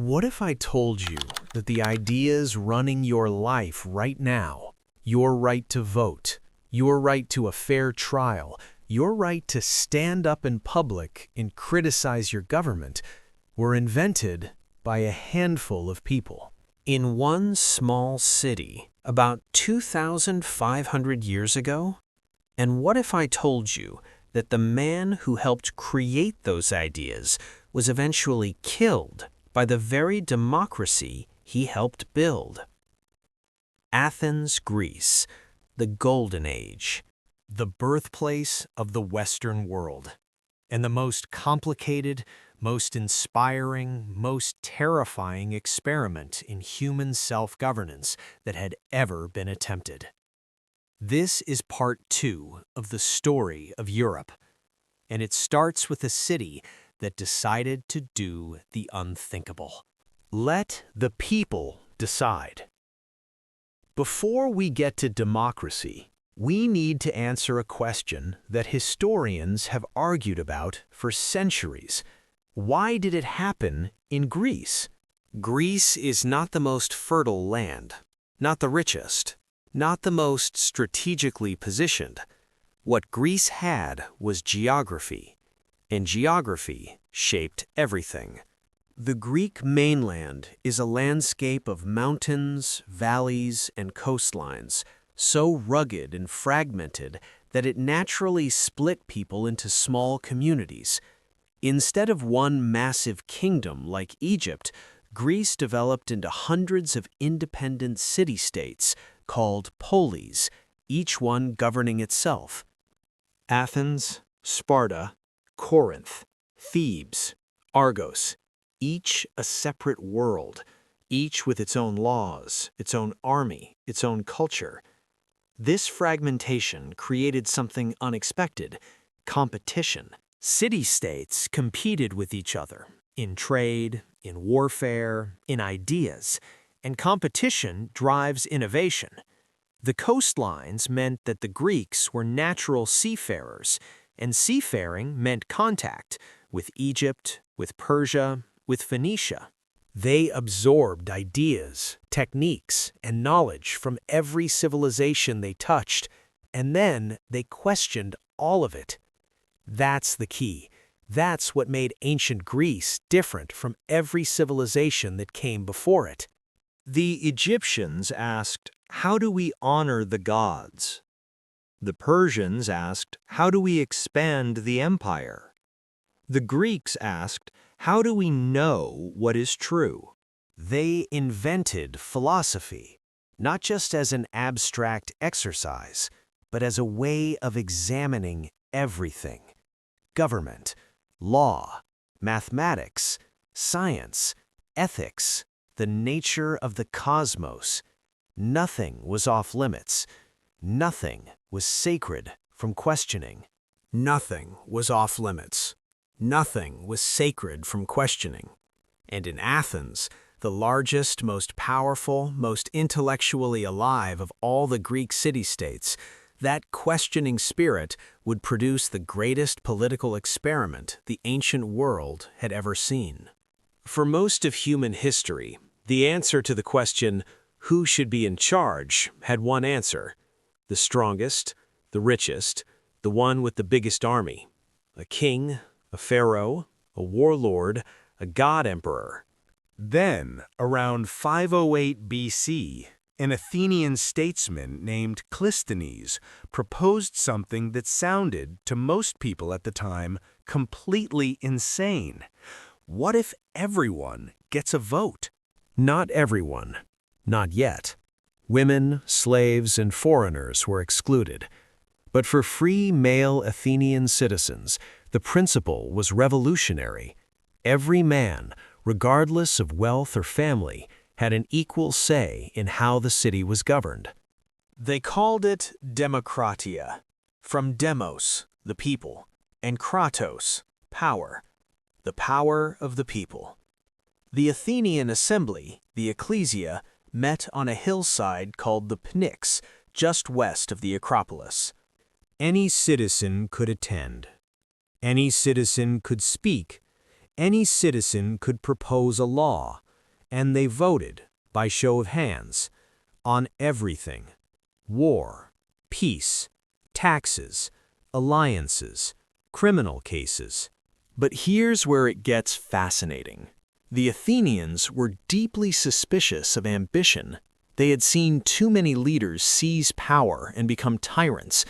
What if I told you that the ideas running your life right now, your right to vote, your right to a fair trial, your right to stand up in public and criticize your government, were invented by a handful of people? In one small city, about 2,500 years ago? And what if I told you that the man who helped create those ideas was eventually killed by the very democracy he helped build? Athens, Greece, the Golden Age. The birthplace of the Western world, and the most complicated, most inspiring, most terrifying experiment in human self-governance that had ever been attempted. This is part 2 of the story of Europe, and it starts with a city that decided to do the unthinkable. Let the people decide. Before we get to democracy, we need to answer a question that historians have argued about for centuries. Why did it happen in Greece? Greece is not the most fertile land, not the richest, not the most strategically positioned. What Greece had was geography, and geography shaped everything. The Greek mainland is a landscape of mountains, valleys, and coastlines, so rugged and fragmented that it naturally split people into small communities. Instead of one massive kingdom like Egypt, Greece developed into hundreds of independent city-states called polis, each one governing itself. Athens, Sparta, Corinth, Thebes, Argos, each a separate world, each with its own laws, its own army, its own culture. This fragmentation created something unexpected: competition. City-states competed with each other in trade, in warfare, in ideas, and competition drives innovation. The coastlines meant that the Greeks were natural seafarers, and seafaring meant contact with Egypt, with Persia, with Phoenicia. They absorbed ideas, techniques, and knowledge from every civilization they touched, and then they questioned all of it. That's the key. That's what made ancient Greece different from every civilization that came before it. The Egyptians asked, "How do we honor the gods?" The Persians asked, "How do we expand the empire?" The Greeks asked, "How do we know what is true?" They invented philosophy, not just as an abstract exercise, but as a way of examining everything: government, law, mathematics, science, ethics, the nature of the cosmos. Nothing was off limits. Nothing was sacred from questioning. Nothing was off limits. Nothing was sacred from questioning. And in Athens, the largest, most powerful, most intellectually alive of all the Greek city-states, that questioning spirit would produce the greatest political experiment the ancient world had ever seen. For most of human history, the answer to the question, who should be in charge, had one answer: the strongest, the richest, the one with the biggest army. A king, a pharaoh, a warlord, a god-emperor. Then, around 508 BC, an Athenian statesman named Clisthenes proposed something that sounded, to most people at the time, completely insane. What if everyone gets a vote? Not everyone. Not yet. Women, slaves, and foreigners were excluded. But for free male Athenian citizens, the principle was revolutionary. Every man, regardless of wealth or family, had an equal say in how the city was governed. They called it demokratia, from demos, the people, and kratos, power, the power of the people. The Athenian assembly, the ecclesia, met on a hillside called the Pnyx, just west of the Acropolis. Any citizen could attend. Any citizen could speak. Any citizen could propose a law, And they voted, by show of hands, on everything: war, peace, taxes, alliances, criminal cases. But here's where it gets fascinating. The Athenians were deeply suspicious of ambition. They had seen too many leaders seize power and become tyrants,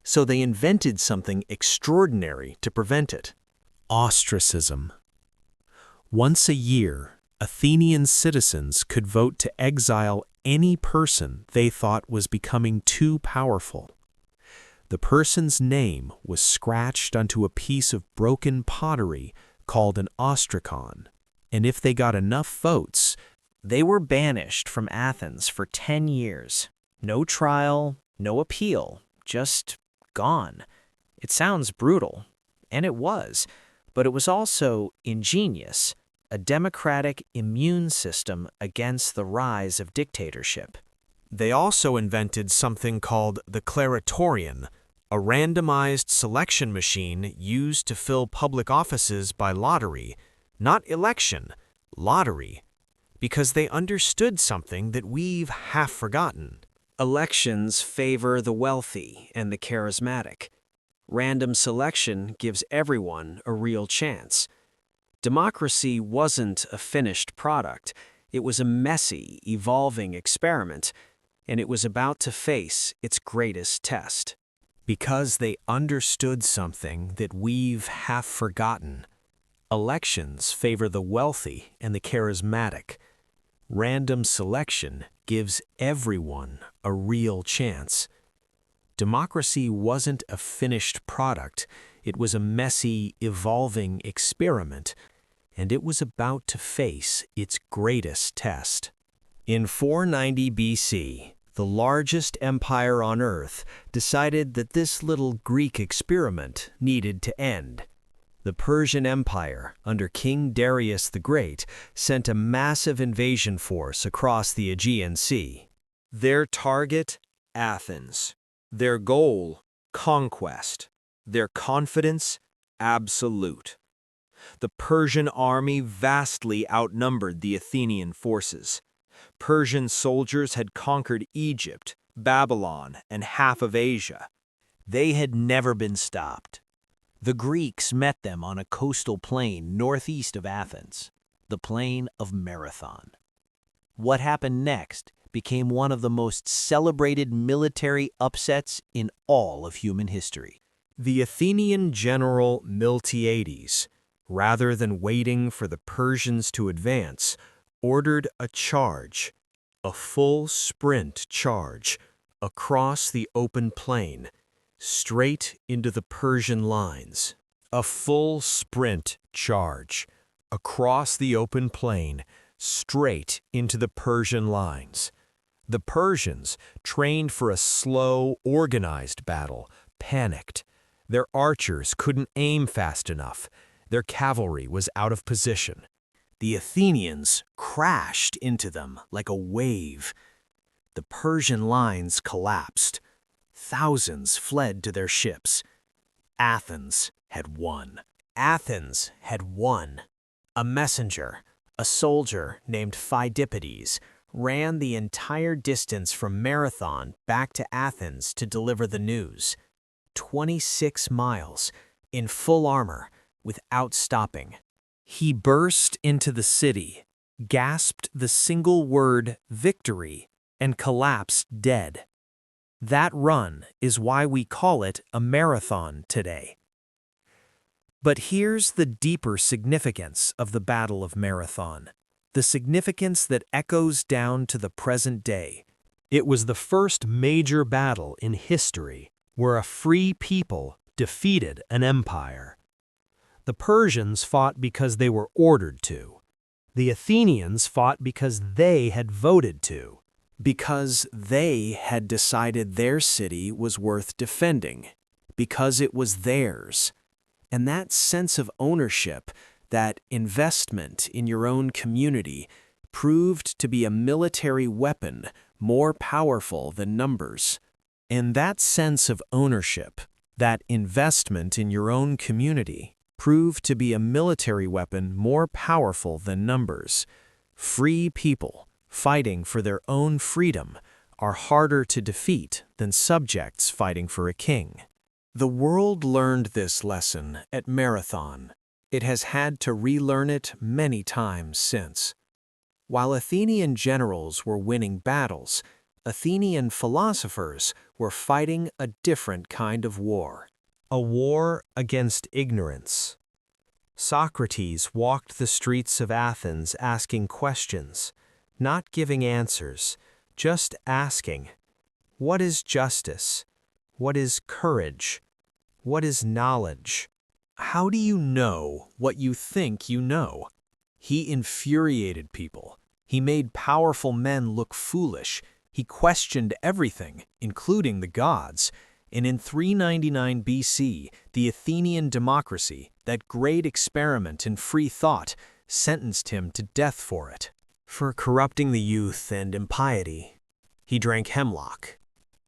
so they invented something extraordinary to prevent it. Ostracism. Once a year, Athenian citizens could vote to exile any person they thought was becoming too powerful. The person's name was scratched onto a piece of broken pottery called an ostracon, and if they got enough votes, they were banished from Athens for 10 years. No trial, no appeal, just gone. It sounds brutal, and it was, but it was also ingenious, a democratic immune system against the rise of dictatorship. They also invented something called the claritorian, a randomized selection machine used to fill public offices by lottery, not election, lottery, because they understood something that we've half forgotten. Elections favor the wealthy and the charismatic. Random selection gives everyone a real chance. Democracy wasn't a finished product. It was a messy, evolving experiment, and it was about to face its greatest test. because they understood something that we've half forgotten. Elections favor the wealthy and the charismatic. Random selection gives everyone a real chance. Democracy wasn't a finished product. It was a messy, evolving experiment, and it was about to face its greatest test. In 490 BC, the largest empire on Earth decided that this little Greek experiment needed to end. The Persian Empire, under King Darius the Great, sent a massive invasion force across the Aegean Sea. Their target, Athens. Their goal, conquest. Their confidence, absolute. The Persian army vastly outnumbered the Athenian forces. Persian soldiers had conquered Egypt, Babylon, and half of Asia. They had never been stopped. The Greeks met them on a coastal plain northeast of Athens, the plain of Marathon. What happened next became one of the most celebrated military upsets in all of human history. The Athenian general Miltiades, rather than waiting for the Persians to advance, ordered a charge, a full sprint charge, across the open plain, straight into the Persian lines. A full sprint charge, across the open plain, straight into the Persian lines. The Persians, trained for a slow, organized battle, panicked. Their archers couldn't aim fast enough. Their cavalry was out of position. The Athenians crashed into them like a wave. The Persian lines collapsed. Thousands fled to their ships. Athens had won. Athens had won. A messenger, a soldier named Phidippides, ran the entire distance from Marathon back to Athens to deliver the news. 26 miles, in full armor, without stopping. He burst into the city, gasped the single word victory, and collapsed dead. That run is why we call it a marathon today. But here's the deeper significance of the Battle of Marathon, the significance that echoes down to the present day. It was the first major battle in history where a free people defeated an empire. The Persians fought because they were ordered to. The Athenians fought because they had voted to. Because they had decided their city was worth defending. Because it was theirs. And that sense of ownership, that investment in your own community, proved to be a military weapon more powerful than numbers. And that sense of ownership, that investment in your own community, proved to be a military weapon more powerful than numbers. Free people, fighting for their own freedom, are harder to defeat than subjects fighting for a king. The world learned this lesson at Marathon. It has had to relearn it many times since. While Athenian generals were winning battles, Athenian philosophers were fighting a different kind of war. A war against ignorance. Socrates walked the streets of Athens asking questions, not giving answers, just asking, what is justice? What is courage? What is knowledge? How do you know what you think you know? He infuriated people. He made powerful men look foolish. He questioned everything, including the gods. And in 399 BC, the Athenian democracy, that great experiment in free thought, sentenced him to death for it. For corrupting the youth and impiety. He drank hemlock.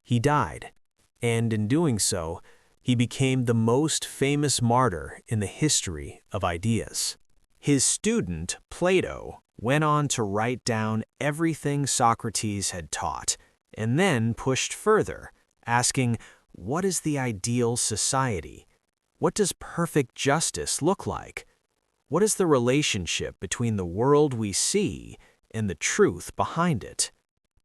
He died. And in doing so, he became the most famous martyr in the history of ideas. His student, Plato, went on to write down everything Socrates had taught, and then pushed further, asking, what is the ideal society? What does perfect justice look like? What is the relationship between the world we see and the truth behind it?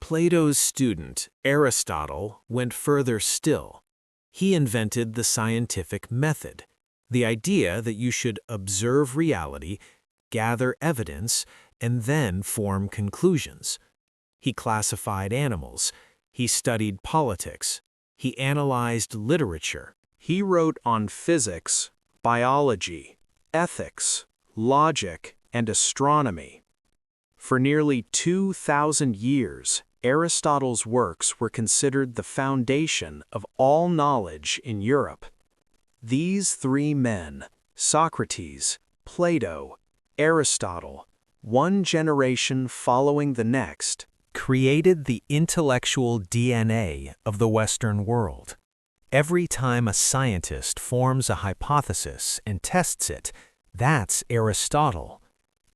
Plato's student, Aristotle, went further still. He invented the scientific method, the idea that you should observe reality, gather evidence, and then form conclusions. He classified animals. He studied politics. He analyzed literature. He wrote on physics, biology, ethics, logic, and astronomy. For nearly 2,000 years, Aristotle's works were considered the foundation of all knowledge in Europe. These three men, Socrates, Plato, Aristotle, one generation following the next, created the intellectual DNA of the Western world. Every time a scientist forms a hypothesis and tests it, that's Aristotle.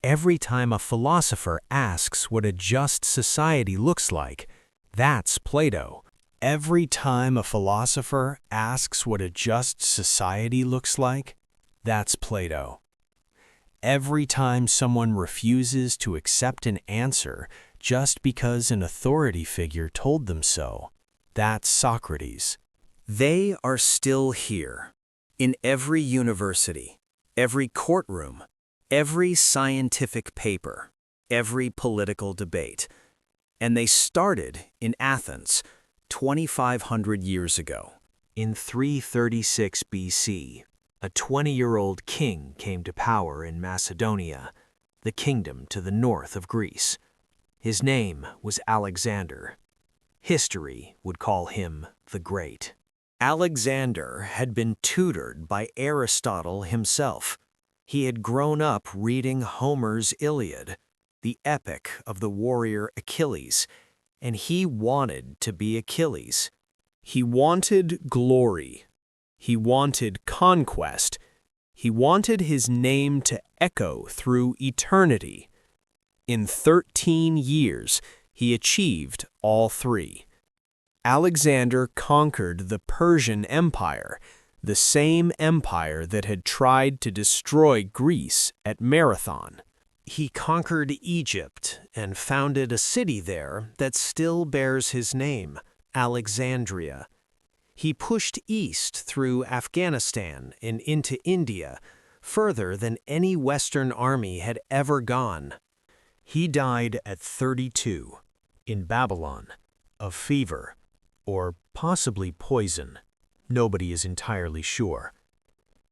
Every time a philosopher asks what a just society looks like, that's Plato. Every time a philosopher asks what a just society looks like, that's Plato. Every time someone refuses to accept an answer just because an authority figure told them so, that's Socrates. They are still here, in every university, every courtroom, every scientific paper, every political debate. And they started in Athens 2,500 years ago. In 336 BC, a 20-year-old king came to power in Macedonia, the kingdom to the north of Greece. His name was Alexander. History would call him the Great. Alexander had been tutored by Aristotle himself. He had grown up reading Homer's Iliad, the epic of the warrior Achilles, and he wanted to be Achilles. He wanted glory. He wanted conquest. He wanted his name to echo through eternity. In 13 years, he achieved all three. Alexander conquered the Persian Empire, the same empire that had tried to destroy Greece at Marathon. He conquered Egypt and founded a city there that still bears his name, Alexandria. He pushed east through Afghanistan and into India, further than any Western army had ever gone. He died at 32, in Babylon, of fever, or possibly poison. Nobody is entirely sure.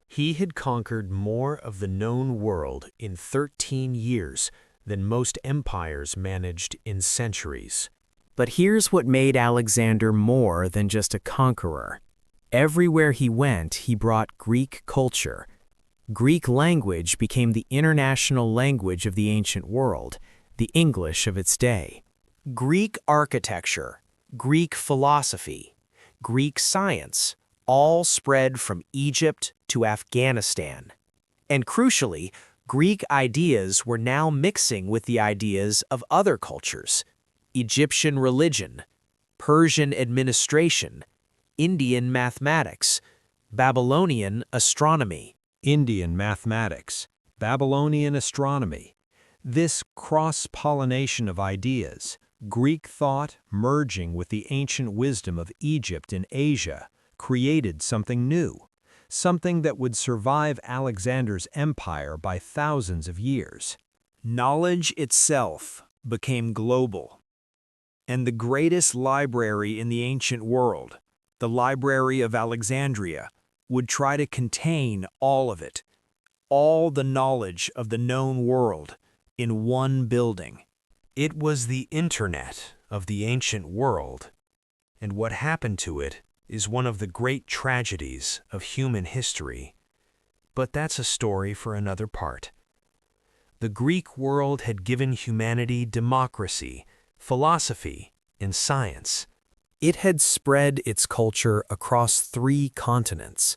He had conquered more of the known world in 13 years than most empires managed in centuries. But here's what made Alexander more than just a conqueror. Everywhere he went, he brought Greek culture. Greek language became the international language of the ancient world, the English of its day. Greek architecture, Greek philosophy, Greek science, all spread from Egypt to Afghanistan. And crucially, Greek ideas were now mixing with the ideas of other cultures: Egyptian religion, Persian administration, Indian mathematics, Babylonian astronomy. Indian mathematics, Babylonian astronomy. This cross-pollination of ideas, Greek thought merging with the ancient wisdom of Egypt and Asia, created something new, something that would survive Alexander's empire by thousands of years. Knowledge itself became global. And the greatest library in the ancient world, the Library of Alexandria, would try to contain all of it, all the knowledge of the known world, in one building. It was the internet of the ancient world, and what happened to it is one of the great tragedies of human history. But that's a story for another part. The Greek world had given humanity democracy, philosophy, and science. It had spread its culture across 3 continents,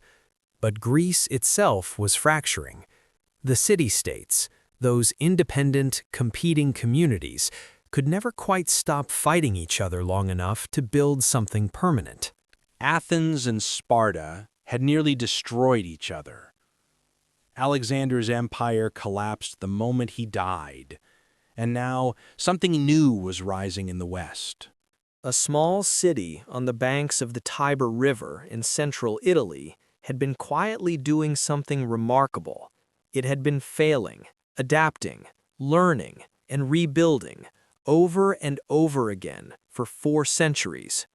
but Greece itself was fracturing. The city-states, those independent, competing communities, could never quite stop fighting each other long enough to build something permanent. Athens and Sparta had nearly destroyed each other. Alexander's empire collapsed the moment he died, and now something new was rising in the West. A small city on the banks of the Tiber River in central Italy had been quietly doing something remarkable. It had been failing, adapting, learning, and rebuilding over and over again for 4 centuries.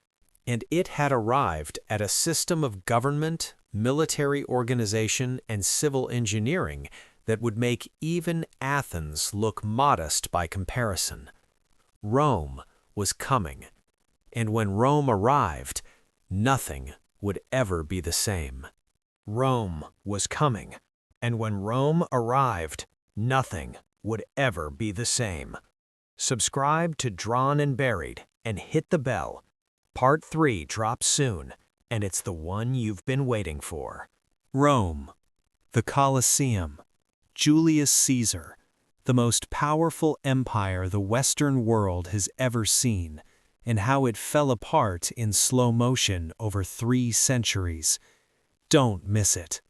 And it had arrived at a system of government, military organization, and civil engineering that would make even Athens look modest by comparison. Rome was coming. And when Rome arrived, nothing would ever be the same. Rome was coming, and when Rome arrived, nothing would ever be the same. Subscribe to Drawn and Buried and hit the bell. Part 3 drops soon, and it's the one you've been waiting for. Rome, the Colosseum, Julius Caesar, the most powerful empire the Western world has ever seen, and how it fell apart in slow motion over 3 centuries. Don't miss it.